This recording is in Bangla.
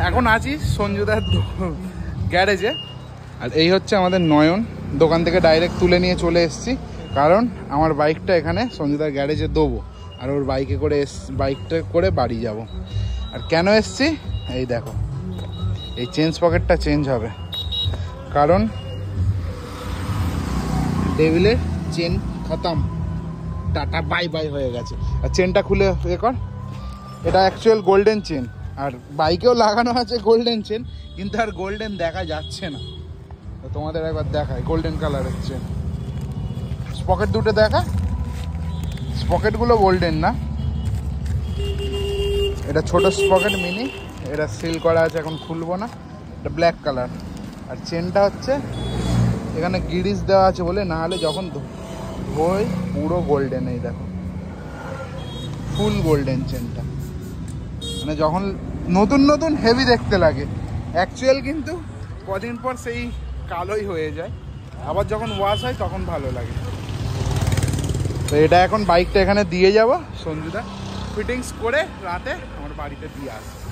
এখন আছি সঞ্জুদার গ্যারেজে। আর এই হচ্ছে আমাদের নয়ন, দোকান থেকে ডাইরেক্ট তুলে নিয়ে চলে এসেছি, কারণ আমার বাইকটা এখানে সঞ্জুদার গ্যারেজে দেবো, আর ওর বাইকটা করে বাড়ি যাব। আর কেন এসছি এই দেখো, এই চেঞ্জ পকেটটা চেঞ্জ হবে, কারণ ডেভিলের চেন খতম, টাটা বাই বাই হয়ে গেছে। আর চেনটা খুলে এ কর, এটা অ্যাকচুয়াল গোল্ডেন চেন, আর বাইকেও লাগানো আছে গোল্ডেন চেন, কিন্তু আর গোল্ডেন দেখা যাচ্ছে না। তো তোমাদের একবার দেখায় গোল্ডেন কালারের চেন। স্পকেট দুটো দেখা, স্পকেটগুলো গোল্ডেন না, এটা ছোট স্পকেট মিনি, এটা সিল করা আছে, এখন খুলবো না, এটা ব্ল্যাক কালার। আর চেনটা হচ্ছে এখানে গিরিস দেওয়া আছে বলে, না হলে যখন ধোই পুরো গোল্ডেন। এই দেখো ফুল গোল্ডেন চেনটা, মানে যখন নতুন নতুন হেভি দেখতে লাগে, অ্যাকচুয়াল কিন্তু কদিন পর সেই কালোই হয়ে যায়, আবার যখন ওয়াশ হয় তখন ভালো লাগে। তো এটা এখন বাইকটা এখানে দিয়ে যাব, সঞ্জুদা ফিটিংস করে রাতে আমার বাড়িতে দিয়ে আসবে।